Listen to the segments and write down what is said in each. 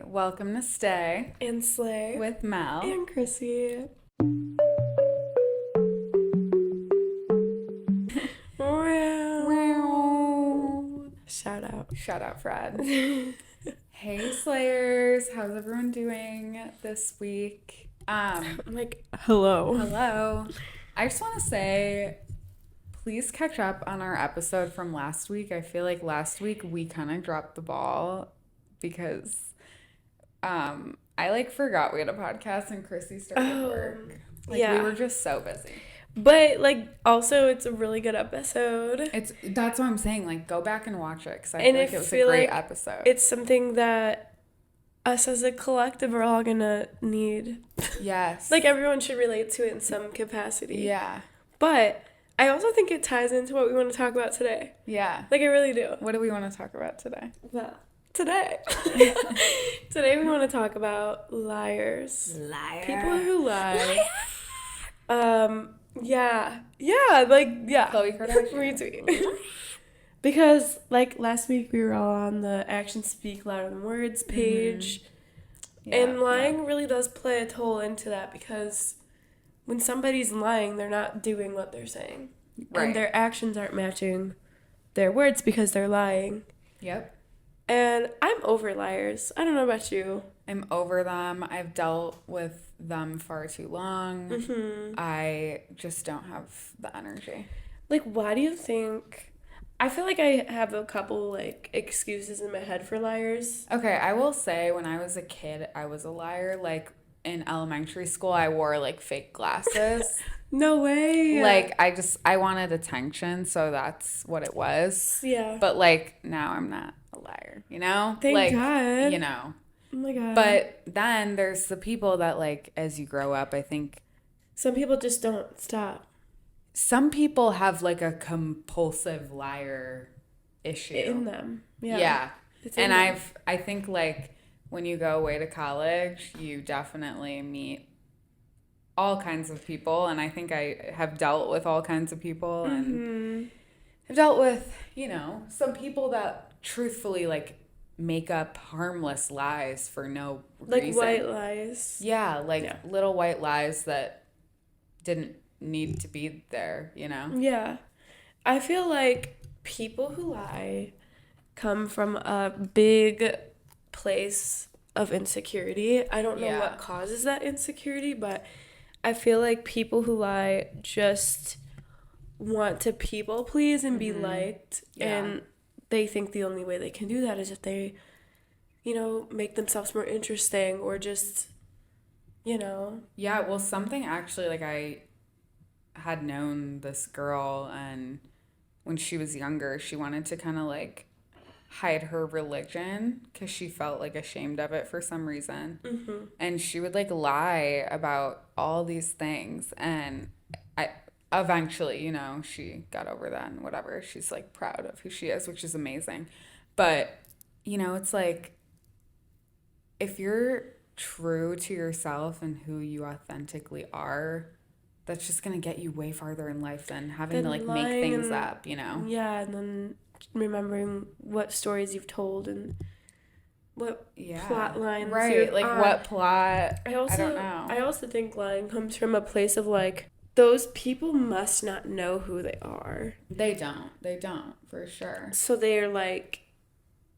Welcome to Stay and Slay with Mel and Krissy. Shout out. Shout out, Fred. Hey, Slayers. How's everyone doing this week? I'm like, hello. Hello. I just want to say, please catch up on our episode from last week. I feel like last week we kind of dropped the ball because I forgot we had a podcast and Krissy started work. We were just so busy. But also it's a really good episode. That's what I'm saying. Go back and watch it because I feel like it was a great episode. It's something that us as a collective are all gonna need. Yes. Everyone should relate to it in some capacity. Yeah. But I also think it ties into what we want to talk about today. Yeah. I really do. What do we want to talk about today? Well, today we want to talk about liars. Liar. People who lie. Yeah. Khloe Kardashian. Retweet. Because, last week we were all on the Actions Speak Louder Than Words page. Mm-hmm. And lying really does play a toll into that because when somebody's lying, they're not doing what they're saying. Right. And their actions aren't matching their words because they're lying. Yep. And I'm over liars. I don't know about you. I'm over them. I've dealt with them far too long. Mm-hmm. I just don't have the energy. Why do you think... I feel like I have a couple, excuses in my head for liars. Okay, I will say when I was a kid, I was a liar. In elementary school, I wore, fake glasses. No way. I wanted attention, so that's what it was. Yeah. But, now I'm not a liar, you know? Thank God. You know. Oh, my God. But then there's the people that, as you grow up, I think... Some people just don't stop. Some people have, a compulsive liar issue. In them. Yeah. Yeah. And I think, when you go away to college, you definitely meet all kinds of people. And I think I have dealt with all kinds of people. And mm-hmm. I've dealt with, some people that truthfully, make up harmless lies for no reason. White lies. Yeah, little white lies that didn't need to be there, Yeah. I feel like people who lie come from a big place of insecurity. I don't know what causes that insecurity, but I feel like people who lie just want to people please and be liked, and they think the only way they can do that is if they, make themselves more interesting or just, Yeah, well, something actually, I had known this girl, and when she was younger, she wanted to kind of, hide her religion because she felt, ashamed of it for some reason. Mm-hmm. And she would, lie about all these things, and eventually, she got over that and whatever. She's, proud of who she is, which is amazing. But, it's if you're true to yourself and who you authentically are, that's just going to get you way farther in life than having to, make things up, Yeah, and then remembering what stories you've told and what plot lines. Right, what plot. I don't know. I also think lying comes from a place of, those people must not know who they are. They don't, for sure. So they're,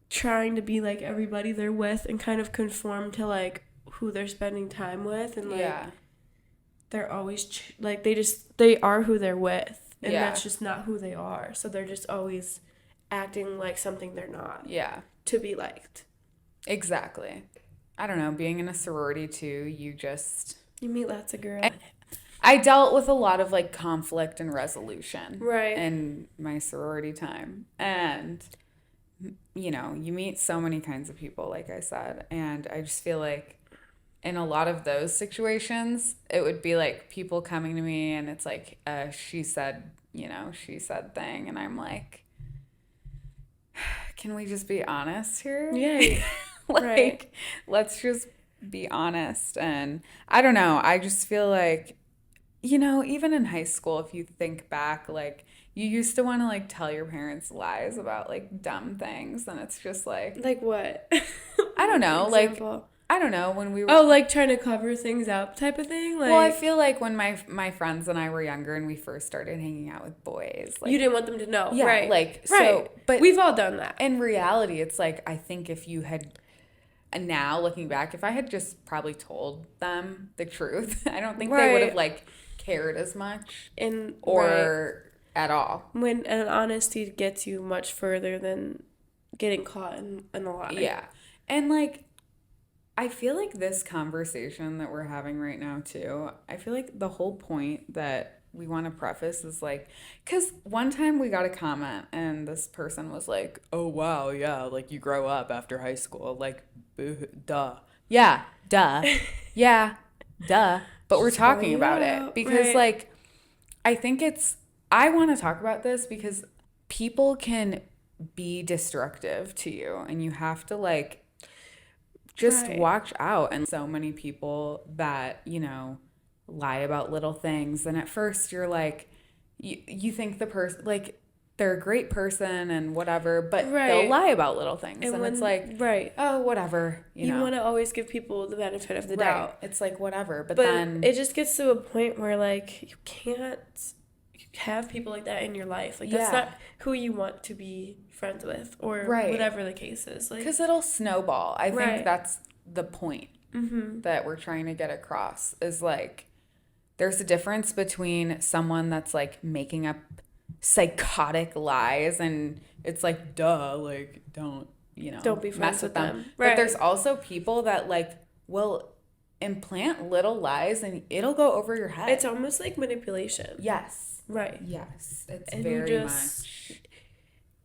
trying to be like everybody they're with and kind of conform to, who they're spending time with. And, they're always, they are who they're with. And that's just not who they are. So they're just always acting like something they're not. Yeah. To be liked. Exactly. I don't know, being in a sorority, too, you meet lots of girls. I dealt with a lot of, conflict and resolution. Right. In my sorority time. And, you meet so many kinds of people, like I said. And I just feel like in a lot of those situations, it would be, people coming to me and it's she said thing. And I'm like, can we just be honest here? Yeah. Right. Let's just be honest. And I don't know. I just feel like, even in high school, if you think back, you used to want to like tell your parents lies about like dumb things, and it's just like what? I don't know, like Example. I don't know when we were. Oh, like trying to cover things up type of thing. Like, Well, I feel like when my friends and I were younger and we first started hanging out with boys, like you didn't want them to know. yeah, Right. like right. so. But we've all done that. in reality, it's like I think if you had. And now looking back, if I had just probably told them the truth, I don't think they would have like cared as much or at all. When an honesty gets you much further than getting caught in a lie. Yeah. And like I feel like this conversation that we're having right now too, I feel like the whole point that we want to preface is like, because one time we got a comment and this person was like, oh wow, yeah, like you grow up after high school, like duh. Yeah, duh. Yeah, duh. But we're talking about it because like I think I want to talk about this because people can be destructive to you and you have to like just watch out. And so many people that, you know, lie about little things, and at first you're like you think the person like they're a great person and whatever, but they'll lie about little things, and it's like oh whatever, you know. Want to always give people the benefit of the doubt. It's like whatever, but then it just gets to a point where like you can't have people like that in your life. Like that's not who you want to be friends with or whatever the case is, like because it'll snowball. I think that's the point that we're trying to get across is like there's a difference between someone that's like making up psychotic lies and it's like duh, like don't, you know, don't be friends mess with them. Right. But there's also people that like will implant little lies and it'll go over your head. It's almost like manipulation. Yes. Right. Yes. It's and very much.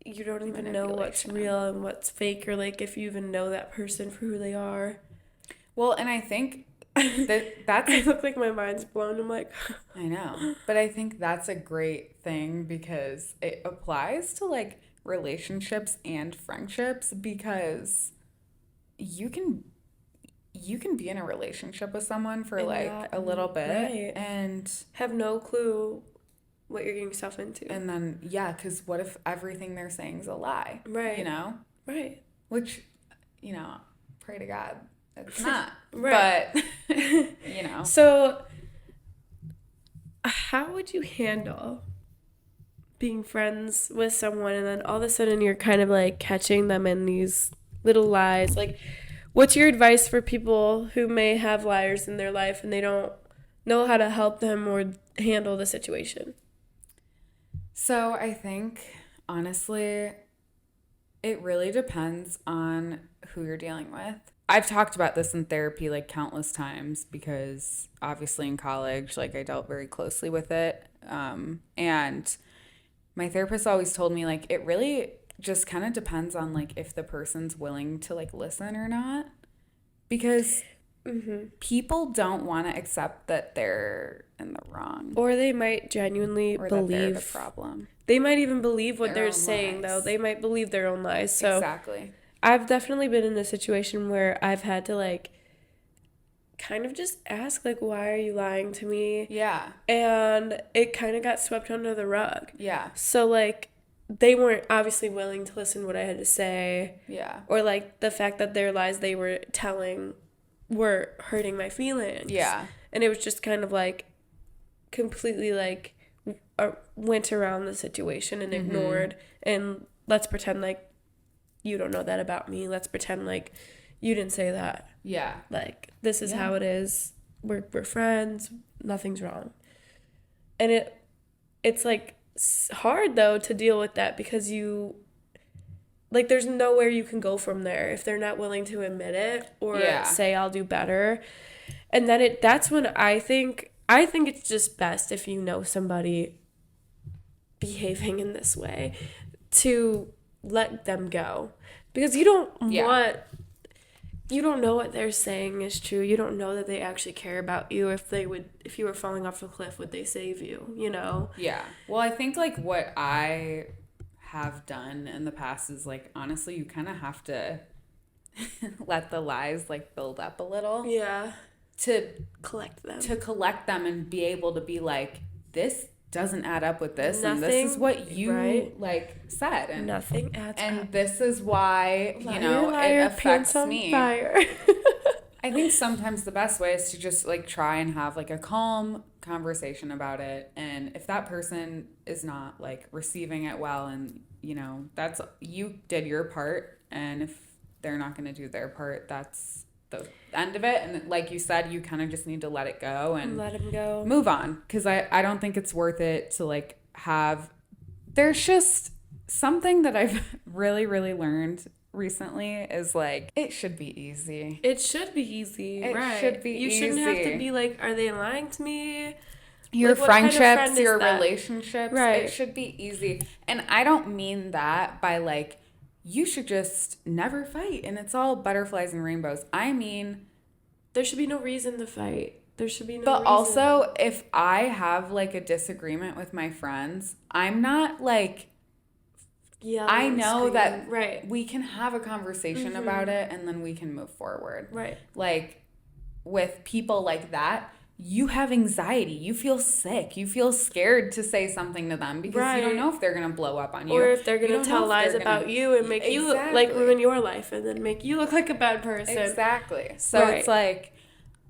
You don't even know what's real and what's fake, or like if you even know that person for who they are. Well, and I think that's I look like my mind's blown. I'm like I know. But I think that's a great thing because it applies to like relationships and friendships, because you can be in a relationship with someone for like a little bit and have no clue what you're getting yourself into. And then because what if everything they're saying is a lie? Right. You know? Right. Which, you know, pray to God it's not. But you know. So how would you handle being friends with someone and then all of a sudden you're kind of like catching them in these little lies? Like, what's your advice for people who may have liars in their life and they don't know how to help them or handle the situation? So I think, honestly, it really depends on who you're dealing with. I've talked about this in therapy like countless times because obviously in college, like I dealt very closely with it. And my therapist always told me like it really just kind of depends on like if the person's willing to like listen or not. Because people don't want to accept that they're in the wrong. Or they might genuinely believe that they're the problem. They might even believe what they're saying, though. They might believe their own lies. So exactly. I've definitely been in a situation where I've had to, like, kind of just ask, like, why are you lying to me? Yeah. And it kind of got swept under the rug. Yeah. So, like, they weren't obviously willing to listen to what I had to say. Yeah. Or, like, the fact that their lies they were telling were hurting my feelings. Yeah. And it was just kind of, like, completely, like, went around the situation and ignored. And let's pretend like you don't know that about me. Let's pretend like you didn't say that. Yeah. Like, this is how it is. We're friends. Nothing's wrong. And it's like hard though to deal with that because you like there's nowhere you can go from there if they're not willing to admit it or say I'll do better. And then that's when I think it's just best if you know somebody behaving in this way to let them go, because you don't know what they're saying is true. You don't know that they actually care about you. If you were falling off a cliff, would they save you, you know? Yeah. Well, I think like what I have done in the past is like honestly you kind of have to let the lies like build up a little. Yeah. To collect them. And be able to be like, this doesn't add up with this, Nothing, and this is what you right? like said, and Nothing adds and up. this is why Liar, it affects pants on me. fire. I think sometimes the best way is to just like try and have like a calm conversation about it, and if that person is not like receiving it well, and that's, you did your part, and if they're not going to do their part, that's the end of it. And like you said, you kind of just need to let it go and let him go, move on, because I don't think it's worth it to like have, there's just something that I've really learned recently is like, it should be easy. It should be easy. It right. should be You easy. shouldn't have to be like, are they lying to me? Your like, friendships, kind of friend your that? relationships, right. It should be easy. And I don't mean that by like, you should just never fight and it's all butterflies and rainbows. I mean, there should be no reason to fight. There should be no but reason. also, if I have like a disagreement with my friends, I'm not like, I know that right. we can have a conversation about it and then we can move forward. Right. Like with people like that, you have anxiety, you feel sick, you feel scared to say something to them because you don't know if they're going to blow up on you. Or if they're going to tell lies about you and make you like ruin your life and then make you look like a bad person. Exactly. So it's like,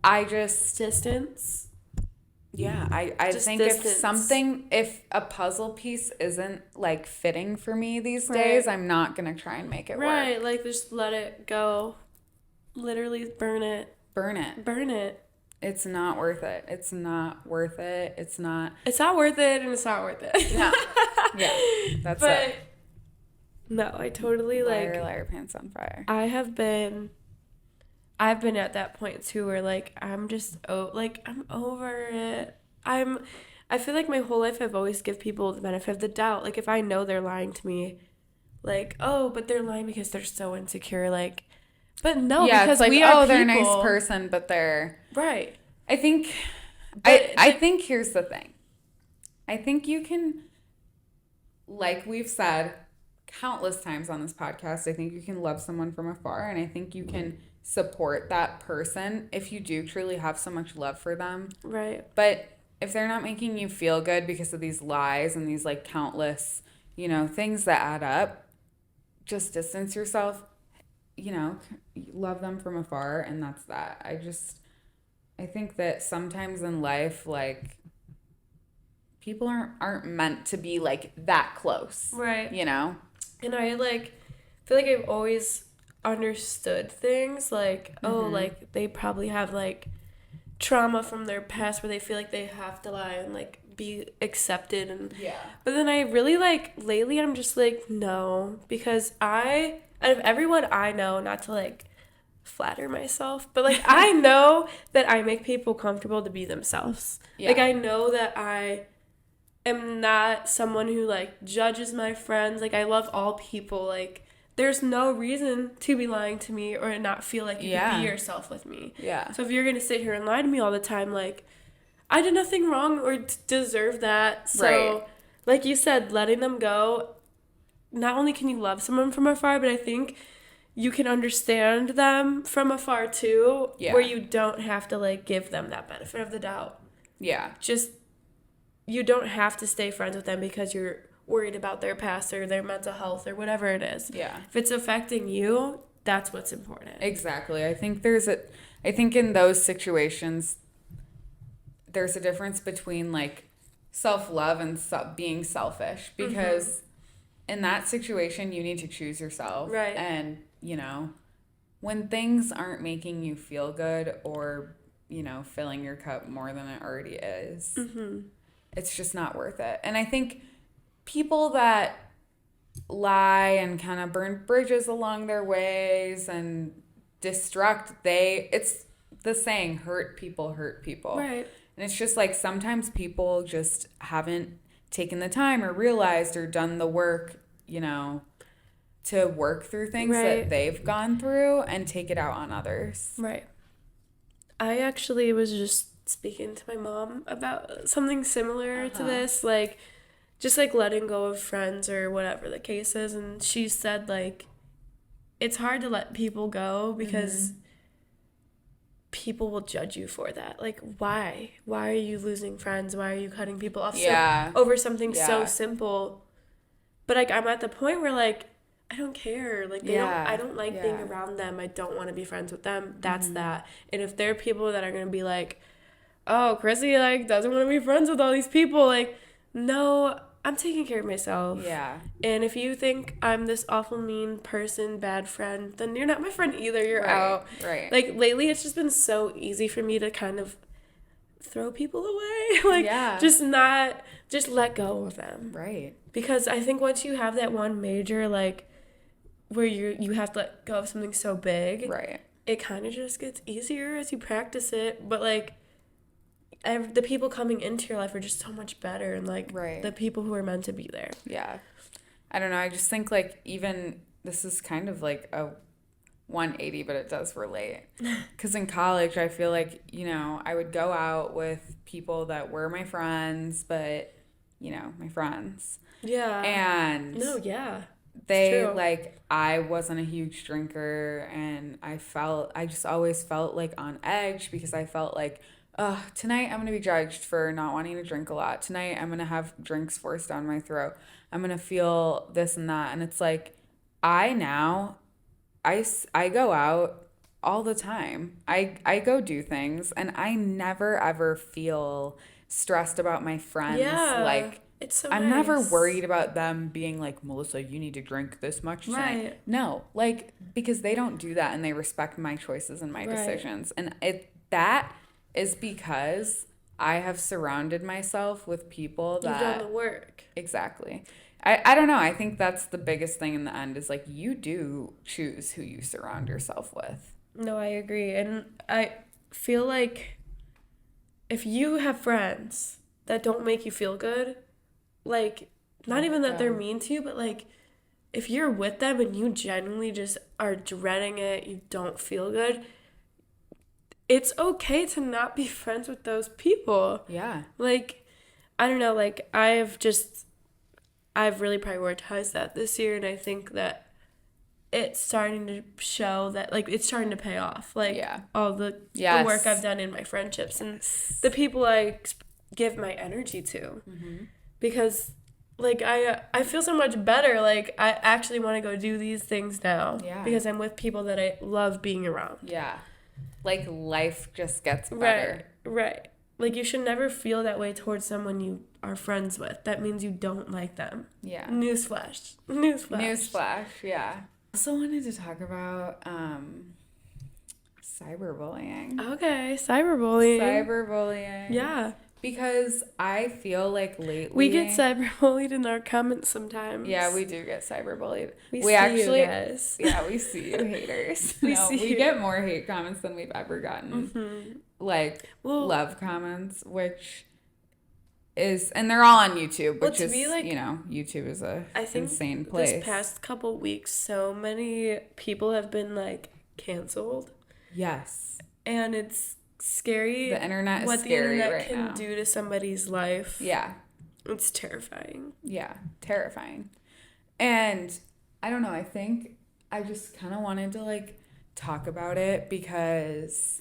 I just... Distance. Yeah, I think if a puzzle piece isn't like fitting for me these days, I'm not going to try and make it work. Right, like just let it go. Literally burn it. Burn it. Burn it. It's not worth it. It's not worth it. It's not worth it and it's not worth it. No. Yeah, that's it. No, I totally liar, pants on fire. I've been at that point too where like I'm just I'm over it. I feel like my whole life I've always give people the benefit of the doubt. Like if I know they're lying to me, like, oh, but they're lying because they're so insecure, like, but no, because it's like, we are they're a people. nice person, but they're right. I think I think here's the thing. I think you can, like we've said countless times on this podcast, I think you can love someone from afar, and I think you can support that person if you do truly have so much love for them. Right. But if they're not making you feel good because of these lies and these like countless, things that add up, just distance yourself, love them from afar, and that's that. I think that sometimes in life, like, people aren't meant to be like that close. Right. And I feel like I've always understood things like, oh, like they probably have like trauma from their past where they feel like they have to lie and like be accepted, and but then I really lately I'm just like, no, because out of everyone I know, not to like flatter myself, but like I know that I make people comfortable to be themselves. Like I know that I am not someone who like judges my friends. Like I love all people. Like there's no reason to be lying to me or not feel like you can be yourself with me. Yeah. So if you're gonna sit here and lie to me all the time, like I did nothing wrong or deserve that. So like you said, letting them go. Not only can you love someone from afar, but I think you can understand them from afar too. Yeah. Where you don't have to like give them that benefit of the doubt. Yeah. Just you don't have to stay friends with them because you're worried about their past or their mental health or whatever it is. Yeah. If it's affecting you, that's what's important. Exactly. I think in those situations, there's a difference between like self-love and being selfish, because in that situation, you need to choose yourself. Right. And, when things aren't making you feel good or, filling your cup more than it already is, it's just not worth it. And I think people that lie and kind of burn bridges along their ways and destruct, it's the saying, hurt people. Right. And it's just like sometimes people just haven't taken the time or realized or done the work, to work through things that they've gone through and take it out on others. Right. I actually was just speaking to my mom about something similar to this, like just like letting go of friends or whatever the case is, and she said like it's hard to let people go because people will judge you for that. Like, why? Why are you losing friends? Why are you cutting people off over something so simple? But, like, I'm at the point where, like, I don't care. Like, I don't like being around them. I don't want to be friends with them. That's that. And if there are people that are going to be like, oh, Krissy, like, doesn't want to be friends with all these people, like, no, I'm taking care of myself. Yeah. And if you think I'm this awful mean person, bad friend, then you're not my friend either. You're out. Right. Like, lately, it's just been so easy for me to kind of throw people away. Like, just let go of them. Right. Because I think once you have that one major, like, where you have to let go of something so big, right, it kind of just gets easier as you practice it. But, like, the people coming into your life are just so much better, and, like, the people who are meant to be there. Yeah. I don't know. I just think, like, even this is kind of like a 180, but it does relate. Because in college, I feel like, you know, I would go out with people that were my friends, but, you know, my friends. Yeah. And no, yeah. They, like, I wasn't a huge drinker, and I just always felt, like, on edge because I felt like, oh, tonight I'm going to be judged for not wanting to drink a lot. Tonight I'm going to have drinks forced down my throat. I'm going to feel this and that. And it's like, I go out all the time. I go do things, and I never, ever feel stressed about my friends. Yeah, like, it's so I'm nice. never worried about them being like, Melissa, you need to drink this much tonight. Right. No, like, because they don't do that, and they respect my choices and my decisions. And that is because I have surrounded myself with people that... You've done the work. Exactly. I don't know. I think that's the biggest thing in the end is, like, you do choose who you surround yourself with. No, I agree. And I feel like if you have friends that don't make you feel good, like, not even that they're mean to you, but, like, if you're with them and you genuinely just are dreading it, you don't feel good, it's okay to not be friends with those people. Yeah. Like, I don't know, like, I've really prioritized that this year, and I think that it's starting to show that, like, it's starting to pay off. Like, all the work I've done in my friendships and the people I give my energy to. Mm-hmm. Because, like, I feel so much better. Like, I actually want to go do these things now. Yeah. Because I'm with people that I love being around. Yeah. Like, life just gets better. Right. Like, you should never feel that way towards someone you are friends with. That means you don't like them. Yeah. Newsflash, yeah. I also wanted to talk about cyberbullying. Okay, cyberbullying. Yeah. Because I feel like lately... We get cyberbullied in our comments sometimes. Yeah, we do get cyberbullied. We see actually, you guys. Yeah, we see you haters. We get more hate comments than we've ever gotten. Mm-hmm. Like, love comments, which is... And they're all on YouTube, which is, like, you know, YouTube is insane place. This past couple weeks, so many people have been, like, canceled. Yes. And it's... scary. The internet is what scary the internet right can now. do to somebody's life. Yeah. It's terrifying. Yeah, terrifying. And I don't know, I think I just kind of wanted to, like, talk about it because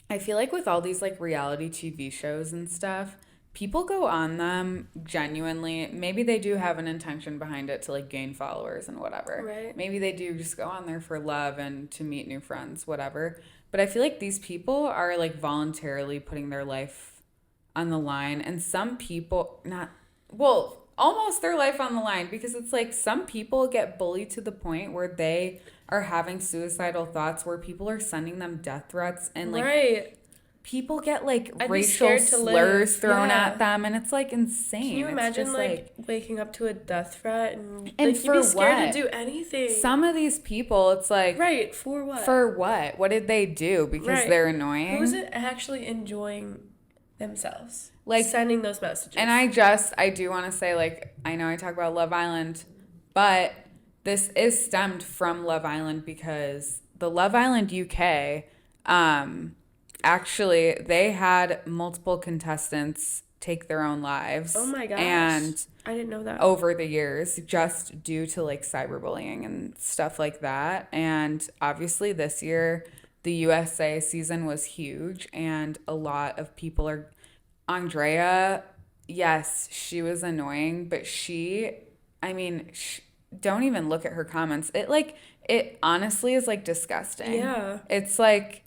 I feel like with all these, like, reality TV shows and stuff, people go on them genuinely. Maybe they do have an intention behind it to, like, gain followers and whatever. Right. Maybe they do just go on there for love and to meet new friends, whatever. But I feel like these people are, like, voluntarily putting their life on the line. And some people, almost their life on the line. Because it's like some people get bullied to the point where they are having suicidal thoughts, where people are sending them death threats. And, like, people get, like, racial slurs thrown at them. And it's, like, insane. Can you imagine, like, waking up to a death threat? And like, you'd be scared to do anything. Some of these people, it's like... Right, for what? For what? What did they do? Because they're annoying? Who's it actually enjoying themselves? Like, sending those messages. And I do want to say, like, I know I talk about Love Island, but this is stemmed from Love Island because the Love Island UK... actually, they had multiple contestants take their own lives. Oh my gosh. And I didn't know that. Over the years, just due to, like, cyberbullying and stuff like that. And obviously this year, the USA season was huge, and a lot of people are. Andrea, yes, she was annoying, but I mean, don't even look at her comments. It honestly is like disgusting. Yeah. It's like,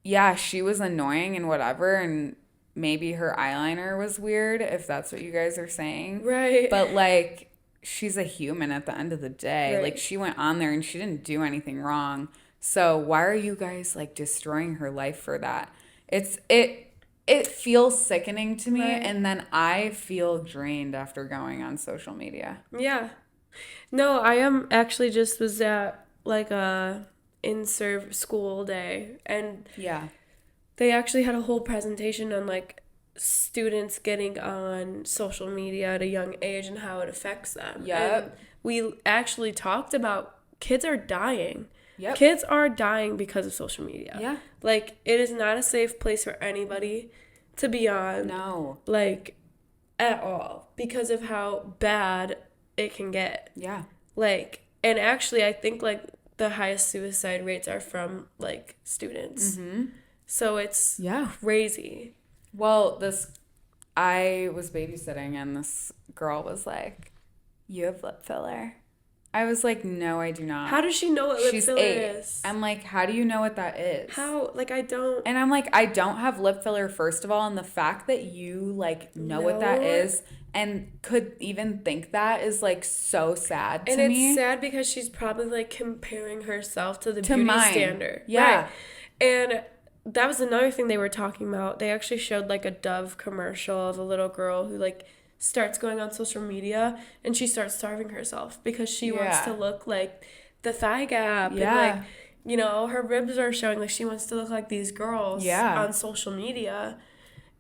yeah, she was annoying and whatever, and maybe her eyeliner was weird, if that's what you guys are saying. Right. But like, she's a human at the end of the day. Right. Like, she went on there and she didn't do anything wrong. So why are you guys like destroying her life for that? It feels sickening to me, Right. and then I feel drained after going on social media. Yeah. No, I am actually just was at like a in-serve school day, and Yeah. they actually had a whole presentation on like students getting on social media at a young age and how it affects them. Yep. And we actually talked about kids are dying. Yep. Kids are dying because of social media. Yeah. Like, it is not a safe place for anybody to be on. No. Like, at all. Because of how bad it can get. Yeah. Like, and actually, I think, like, the highest suicide rates are from, like, students. Mm-hmm. So it's crazy. Well, I was babysitting, and this girl was like, "You have lip filler." I was like, "No, I do not." How does she know what lip She's filler 8. is? I'm like, "How do you know what that is?" How? Like, I don't. And I'm like, "I don't have lip filler, first of all, and the fact that you like know what that is and could even think that is like so sad to me." And it's sad because she's probably like comparing herself to the beauty mine. standard. Yeah. Right. And that was another thing they were talking about. They actually showed like a Dove commercial of a little girl who like starts going on social media and she starts starving herself because she wants to look like the thigh gap. Yeah. And like, you know, her ribs are showing, like she wants to look like these girls on social media.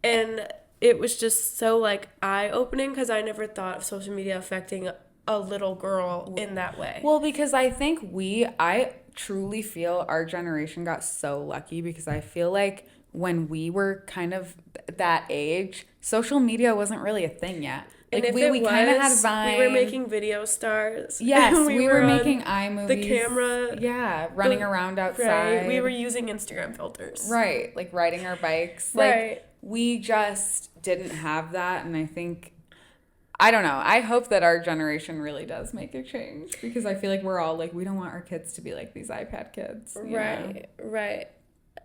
And it was just so like eye-opening because I never thought of social media affecting a little girl in that way. Well, because I think I truly feel our generation got so lucky because I feel like when we were kind of that age, social media wasn't really a thing yet. Like, and if we kind of had Vine. We were making video stars. Yes, we were making iMovies. The camera. Yeah, running around outside. Right. We were using Instagram filters. Right, like riding our bikes. Like, we just didn't have that, and I think, I don't know, I hope that our generation really does make a change because I feel like we're all like, we don't want our kids to be like these iPad kids. Right.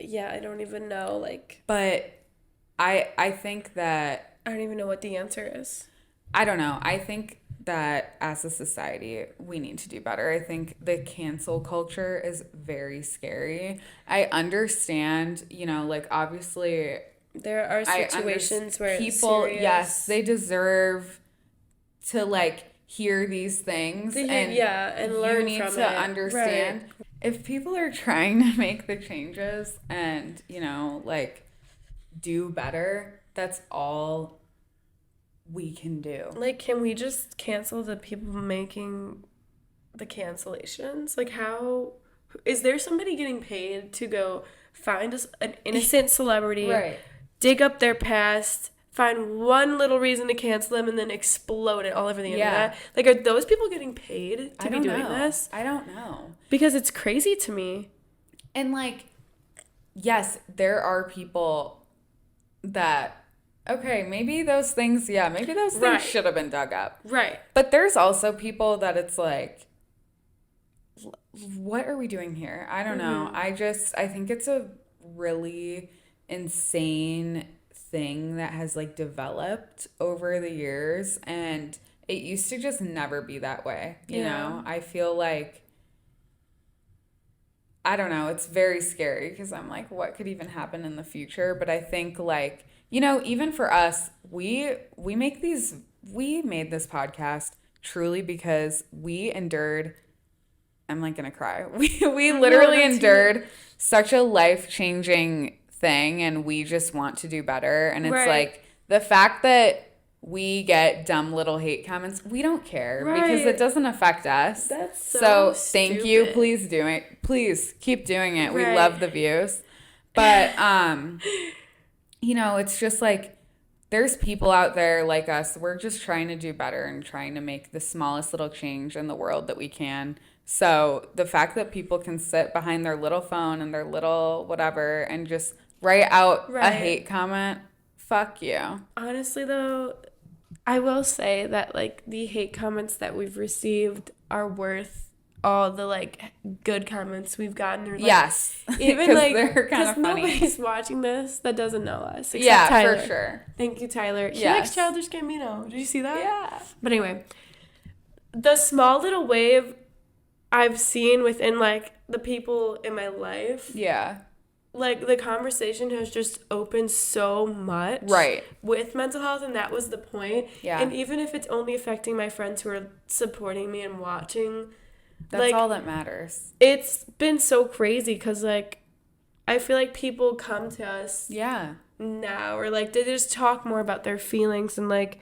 Yeah, I don't even know, like... But I think that... I don't even know what the answer is. I don't know. I think that as a society, we need to do better. I think the cancel culture is very scary. I understand, you know, like, obviously... There are situations where people, it's serious. yes, they deserve to, like, hear these things. And learn from it. You need to understand. Right. If people are trying to make the changes and, you know, like, do better, that's all we can do. Like, can we just cancel the people making the cancellations? Like, how... Is there somebody getting paid to go find an innocent celebrity, dig up their past, find one little reason to cancel them, and then explode it all over the internet? Like, are those people getting paid to be doing this? I don't know. Because it's crazy to me. And, like, yes, there are people that... Okay, maybe those things should have been dug up. Right. But there's also people that it's like, what are we doing here? I don't know. I think it's a really insane thing that has like developed over the years, and it used to just never be that way. You know, I feel like, I don't know, it's very scary because I'm like, what could even happen in the future? But I think, like, you know, even for us, we made this podcast truly because we endured, I'm like gonna cry. We literally endured such a life-changing thing, and we just want to do better. And it's like, the fact that we get dumb little hate comments, we don't care because it doesn't affect us. That's so stupid. Thank you. Please do it. Please keep doing it. We love the views. But you know, it's just like, there's people out there like us. We're just trying to do better and trying to make the smallest little change in the world that we can So the fact that people can sit behind their little phone and their little whatever and just write out a hate comment, fuck you. Honestly, though, I will say that, like, the hate comments that we've received are worth all the, like, good comments we've gotten. Or, like, yes. Even, like, they're kind of funny. Nobody's watching this that doesn't know us. Except Tyler. For sure. Thank you, Tyler. He likes Childish Gambino. Did you see that? Yeah. But anyway, the small little wave I've seen within, like, the people in my life. Yeah. Like, the conversation has just opened so much. Right. With mental health, and that was the point. Yeah. And even if it's only affecting my friends who are supporting me and watching. That's like, all that matters. It's been so crazy because, like, I feel like people come to us. Yeah. Now, or, like, they just talk more about their feelings and, like,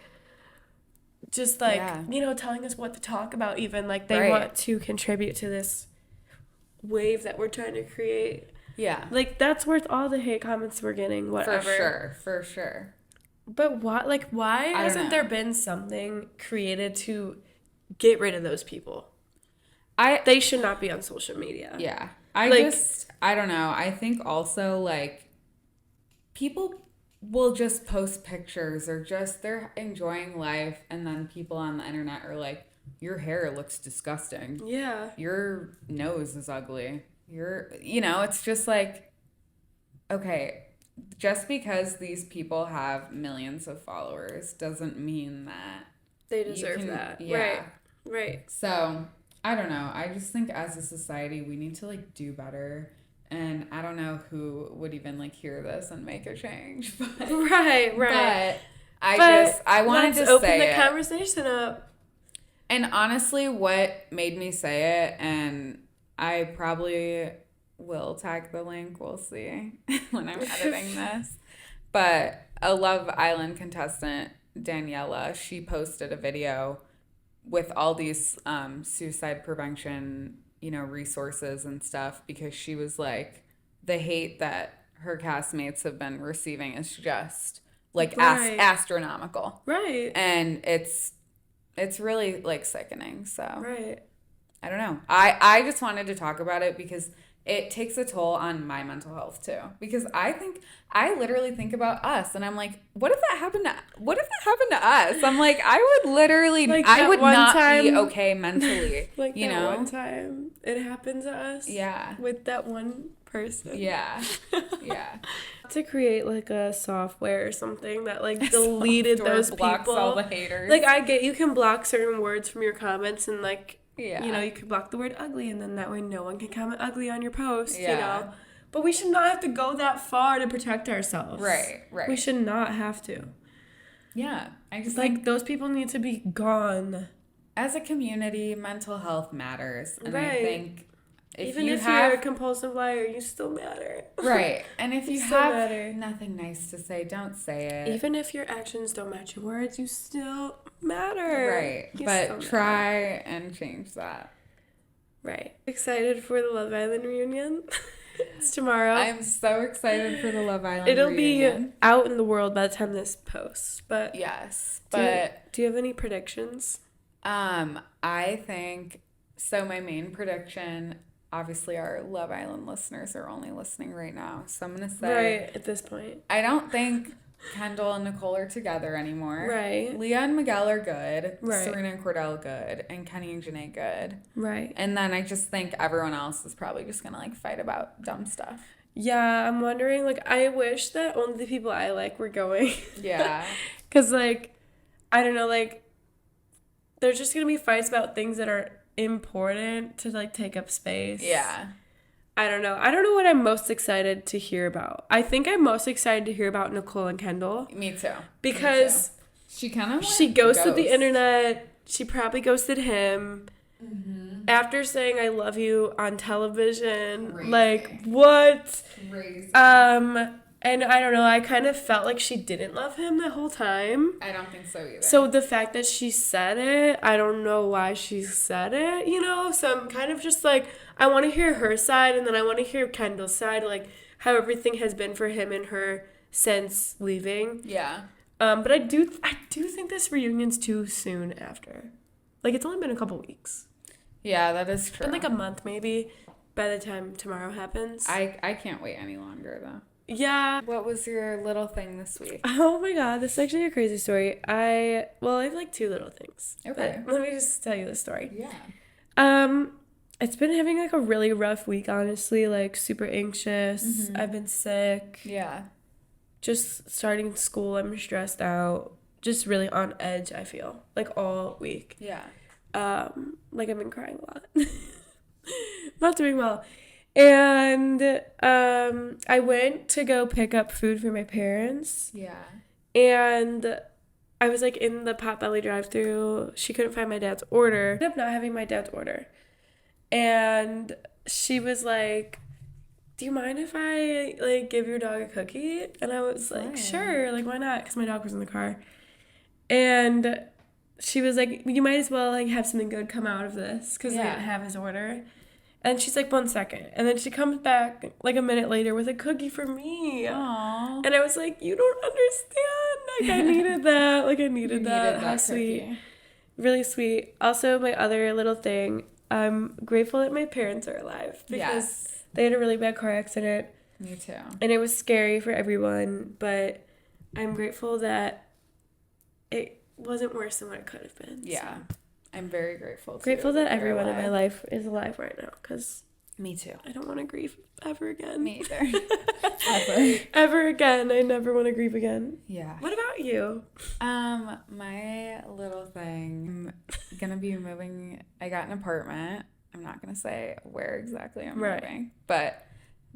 just, like, you know, telling us what to talk about even. Like, they want to contribute to this wave that we're trying to create. Yeah. Like, that's worth all the hate comments we're getting, whatever. For sure. But why hasn't there been something created to get rid of those people? They should not be on social media. Yeah. I don't know. I think also, like, people will just post pictures or just they're enjoying life, and then people on the internet are like, your hair looks disgusting. Yeah. Your nose is ugly. It's just like, okay, just because these people have millions of followers doesn't mean that they deserve that. Yeah. Right. So, I don't know. I just think as a society, we need to, like, do better. And I don't know who would even, like, hear this and make a change. But, right. But I wanted to say open the conversation up. And honestly, what made me say it, and I probably will tag the link, we'll see when I'm editing this. But a Love Island contestant, Daniela, she posted a video with all these suicide prevention, resources and stuff, because she was like, the hate that her castmates have been receiving is just like astronomical. Right. And it's really, like, sickening. So right. I don't know. I just wanted to talk about it because it takes a toll on my mental health too. Because I literally think about us, and I'm like, what if that happened to us? I'm like, I would literally, like I would not be okay mentally. Like that one time it happened to us. Yeah. With that one person. Yeah. Yeah. To create, like, a software or something that, like, deleted those blocks people. All the haters. Like, I get you can block certain words from your comments, and, like, yeah, you could block the word ugly, and then that way no one can comment ugly on your post, But we should not have to go that far to protect ourselves. Right. We should not have to. Yeah. I just like, those people need to be gone. As a community, mental health matters. And I think if you're a compulsive liar, you still matter. Right. And if you have nothing nice to say, don't say it. Even if your actions don't match your words, you still matter. Right. But try and change that. Right. Excited for the Love Island reunion? It's tomorrow. I'm so excited for the Love Island reunion. It'll be out in the world by the time this posts. But yes. Do you have any predictions? I think so. My main prediction, obviously, our Love Island listeners are only listening right now, so I'm gonna say right at this point, I don't think Kendall and Nicole are together anymore. Right. Leah and Miguel are good. Right. Serena and Cordell good, and Kenny and Janae good. Right. And then I just think everyone else is probably just gonna, like, fight about dumb stuff. Yeah, I'm wondering. Like, I wish that only the people I like were going. Yeah. Cause, like, I don't know, like, there's just gonna be fights about things that are important to, like, take up space. Yeah. I don't know what I'm most excited to hear about. I think I'm most excited to hear about Nicole and Kendall. Me too. Because she kind of she ghosted the internet. She probably ghosted him. Mm-hmm. After saying I love you on television. Crazy. Like, what? Crazy. And I don't know, I kind of felt like she didn't love him the whole time. I don't think so either. So the fact that she said it, I don't know why she said it, So I'm kind of just like, I want to hear her side, and then I want to hear Kendall's side, like how everything has been for him and her since leaving. Yeah. But I do think this reunion's too soon after. Like, it's only been a couple weeks. Yeah, that is true. In like a month maybe, by the time tomorrow happens. I can't wait any longer though. Yeah. What was your little thing this week? Oh my god, this is actually a crazy story. I have like two little things. Okay. But let me just tell you the story. Yeah. It's been having like a really rough week, honestly, like super anxious. Mm-hmm. I've been sick. Yeah. Just starting school, I'm stressed out. Just really on edge, I feel. Like all week. Yeah. Like I've been crying a lot. Not doing well. And I went to go pick up food for my parents. Yeah. And I was like in the Potbelly drive-thru. She couldn't find my dad's order. I ended up not having my dad's order. And she was like, do you mind if I like give your dog a cookie? And I was like, sure, like why not? Because my dog was in the car. And she was like, you might as well like have something good come out of this because they didn't have his order. And she's like, 1 second. And then she comes back like a minute later with a cookie for me. Aww. And I was like, you don't understand. Like I needed that. Like I needed that. How sweet. Really sweet. Also, my other little thing, I'm grateful that my parents are alive because they had a really bad car accident. Me too. And it was scary for everyone, but I'm grateful that it wasn't worse than what it could have been. Yeah. So. I'm very grateful too. Grateful that everyone in my life is alive right now because me too. I don't want to grieve ever again. Me either. Ever. Ever again. I never want to grieve again. Yeah. What about you? My little thing, I'm gonna be moving. I got an apartment. I'm not gonna say where exactly I'm moving, but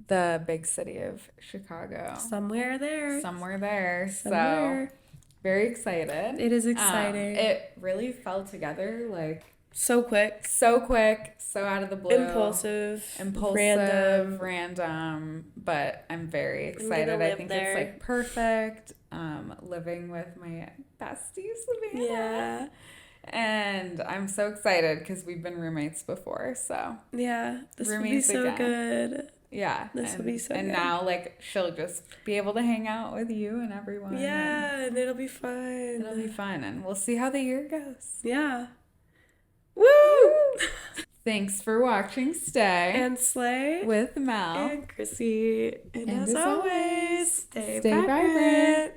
the big city of Chicago. Somewhere there. So very excited. It is exciting. It really fell together like so quick, so out of the blue. Impulsive, random, but I'm very excited. I think it's like perfect. Living with my bestie Savannah. Yeah. And I'm so excited because we've been roommates before, so yeah, this will be so good. Yeah, this will be so good. And now, like, she'll just be able to hang out with you and everyone. Yeah, and it'll be fun. It'll be fun, and we'll see how the year goes. Yeah. Woo! Thanks for watching Stay and Slay with Mel and Krissy. And as always, stay vibrant.